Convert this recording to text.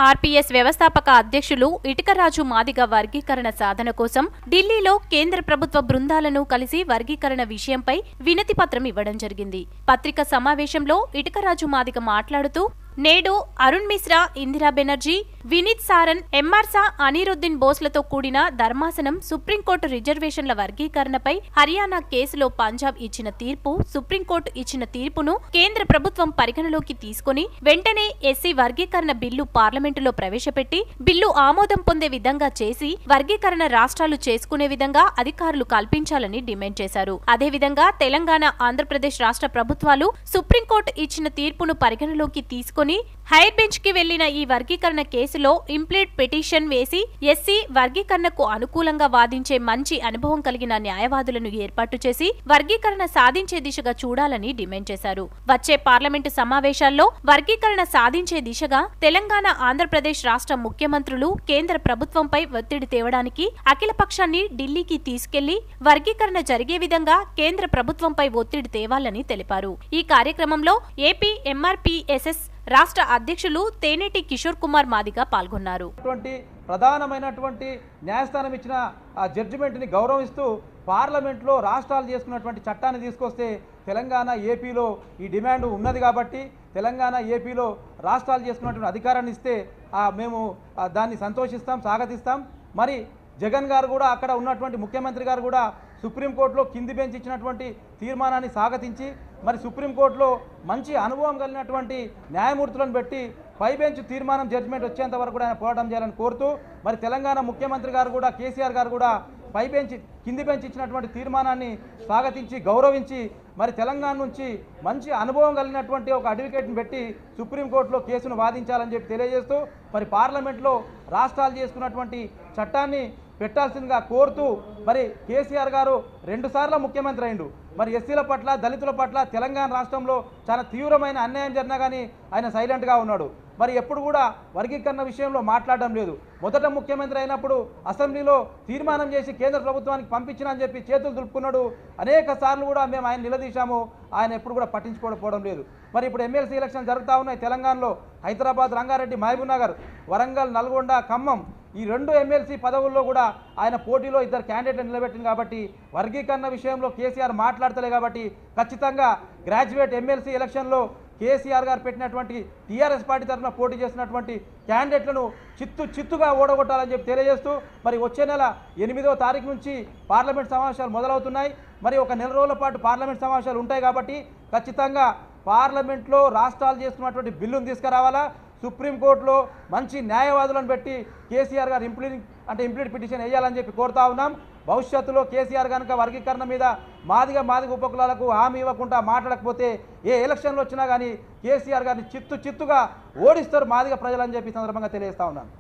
RPS వ్యవస్థాపక అధ్యక్షులు ఇటుకరాజు మాదిగ వర్గీకరణ సాధన కోసం ఢిల్లీలో కేంద్ర ప్రభుత్వ బృందాలను కలిసి వర్గీకరణ విషయంపై వినతి పత్రం ఇవ్వడం జరిగింది. పత్రికా సమావేశంలో ఇటుకరాజు మాదిగ మాట్లాడుతూ నేడు అరుణ్ మిశ్రా, ఇందిరా బెనర్జీ, వినీత్ సారన్, ఎంఆర్సా, అనిరుద్దీన్ బోస్లతో కూడిన ధర్మాసనం సుప్రీంకోర్టు రిజర్వేషన్ల వర్గీకరణపై హర్యానా కేసులో పంజాబ్ ఇచ్చిన తీర్పు, సుప్రీంకోర్టు ఇచ్చిన తీర్పును కేంద్ర ప్రభుత్వం పరిగణలోకి తీసుకుని వెంటనే ఎస్సీ వర్గీకరణ బిల్లు పార్లమెంటులో ప్రవేశపెట్టి బిల్లు ఆమోదం పొందే విధంగా చేసి వర్గీకరణ రాష్ట్రాలు చేసుకునే విధంగా అధికారులు కల్పించాలని డిమాండ్ చేశారు. అదేవిధంగా తెలంగాణ, ఆంధ్రప్రదేశ్ రాష్ట్ర ప్రభుత్వాలు సుప్రీంకోర్టు ఇచ్చిన తీర్పును పరిగణలోకి తీసుకుని హైర్ బెంచ్ కి వెళ్లిన ఈ వర్గీకరణ కేసులో ఇంప్లీడ్ పిటిషన్ వేసి ఎస్సీ వర్గీకరణకు అనుకూలంగా వాదించే మంచి అనుభవం కలిగిన న్యాయవాదులను ఏర్పాటు చేసి వర్గీకరణ సాధించే దిశగా చూడాలని డిమాండ్ చేశారు. వచ్చే పార్లమెంటు సమావేశాల్లో వర్గీకరణ సాధించే దిశగా తెలంగాణ, ఆంధ్రప్రదేశ్ రాష్ట్ర ముఖ్యమంత్రులు కేంద్ర ప్రభుత్వంపై ఒత్తిడి తేవడానికి అఖిలపక్షాన్ని ఢిల్లీకి తీసుకెళ్లి వర్గీకరణ జరిగే విధంగా కేంద్ర ప్రభుత్వంపై ఒత్తిడి తేవాలని తెలిపారు. ఈ కార్యక్రమంలో ఏపీ ఎంఆర్పీఎస్ఎస్ రాష్ట్ర అధ్యక్షులు తేనేటి కిషోర్ కుమార్ మాదిగ పాల్గొన్నారు. ప్రధానమైనటువంటి న్యాయస్థానం ఇచ్చిన ఆ జడ్జిమెంట్ని గౌరవిస్తూ పార్లమెంట్లో రాష్ట్రాలు చేసుకున్నటువంటి చట్టాన్ని తీసుకొస్తే తెలంగాణ, ఏపీలో ఈ డిమాండ్ ఉన్నది కాబట్టి తెలంగాణ, ఏపీలో రాష్ట్రాలు చేసుకున్నటువంటి అధికారాన్ని ఇస్తే మేము దాన్ని సంతోషిస్తాం, స్వాగతిస్తాం. మరి జగన్ గారు కూడా, అక్కడ ఉన్నటువంటి ముఖ్యమంత్రి గారు కూడా సుప్రీంకోర్టులో కింది బెంచ్ ఇచ్చినటువంటి తీర్మానాన్ని స్వాగతించి మరి సుప్రీంకోర్టులో మంచి అనుభవం కలిగినటువంటి న్యాయమూర్తులను పెట్టి పై బెంచ్ తీర్మానం, జడ్జిమెంట్ వచ్చేంత వరకు కూడా ఆయన పోరాటం చేయాలని కోరుతూ మరి తెలంగాణ ముఖ్యమంత్రి గారు కూడా, కేసీఆర్ గారు కూడా పై బెంచ్, కింది బెంచ్ ఇచ్చినటువంటి తీర్మానాన్ని స్వాగతించి గౌరవించి మరి తెలంగాణ నుంచి మంచి అనుభవం కలిగినటువంటి ఒక అడ్వకేట్ని పెట్టి సుప్రీంకోర్టులో కేసును వాదించాలని చెప్పి తెలియజేస్తూ మరి పార్లమెంట్లో రాష్ట్రాలు చేసుకున్నటువంటి చట్టాన్ని పెట్టాల్సిందిగా కోరుతూ మరి కేసీఆర్ గారు 2 సార్లు ముఖ్యమంత్రి అయిండు. మరి ఎస్సీల పట్ల, దళితుల పట్ల తెలంగాణ రాష్ట్రంలో చాలా తీవ్రమైన అన్యాయం జరిగినా కానీ ఆయన సైలెంట్గా ఉన్నాడు. మరి ఎప్పుడు కూడా వర్గీకరణ విషయంలో మాట్లాడడం లేదు. మొదట ముఖ్యమంత్రి అయినప్పుడు అసెంబ్లీలో తీర్మానం చేసి కేంద్ర ప్రభుత్వానికి పంపించినా అని చెప్పి చేతులు దులుపుకున్నాడు. అనేక సార్లు కూడా మేము ఆయన నిలదీశాము, ఆయన ఎప్పుడు కూడా పట్టించుకోకపోవడం లేదు. మరి ఇప్పుడు ఎమ్మెల్సీ ఎలక్షన్ జరుగుతూ ఉన్నాయి తెలంగాణలో. హైదరాబాద్, రంగారెడ్డి, మహబూబ్ నగర్, వరంగల్, నల్గొండ, ఖమ్మం ఈ 2 ఎమ్మెల్సీ పదవుల్లో కూడా ఆయన పోటీలో 2 క్యాండిడేట్లు నిలబెట్టింది కాబట్టి వర్గీకరణ విషయంలో కేసీఆర్ మాట్లాడతలే కాబట్టి ఖచ్చితంగా గ్రాడ్యుయేట్ ఎమ్మెల్సీ ఎలక్షన్లో కేసీఆర్ గారు పెట్టినటువంటి టీఆర్ఎస్ పార్టీ తరఫున పోటీ చేసినటువంటి క్యాండిడేట్లను చిత్తుగా ఓడగొట్టాలని చెప్పి తెలియజేస్తూ మరి వచ్చే నెల 8వ తారీఖు నుంచి పార్లమెంట్ సమావేశాలు మొదలవుతున్నాయి. మరి ఒక నెల రోజుల పాటు పార్లమెంట్ సమావేశాలు ఉంటాయి కాబట్టి ఖచ్చితంగా పార్లమెంట్లో రాష్ట్రాలు చేసుకున్నటువంటి బిల్లును తీసుకురావాలా. సుప్రీంకోర్టులో మంచి న్యాయవాదులను పెట్టి కేసీఆర్ గారు ఇంప్లీడ్ పిటిషన్ వేయాలని చెప్పి కోరుతా ఉన్నాం. భవిష్యత్తులో కేసీఆర్ కనుక వర్గీకరణ మీద మాదిగ ఉపకులాలకు హామీ ఇవ్వకుండా మాట్లాడకపోతే ఏ ఎలక్షన్లు వచ్చినా కానీ కేసీఆర్ గారిని చిత్తుగా ఓడిస్తారు మాదిగ ప్రజలని చెప్పి సందర్భంగా తెలియజేస్తా ఉన్నాను.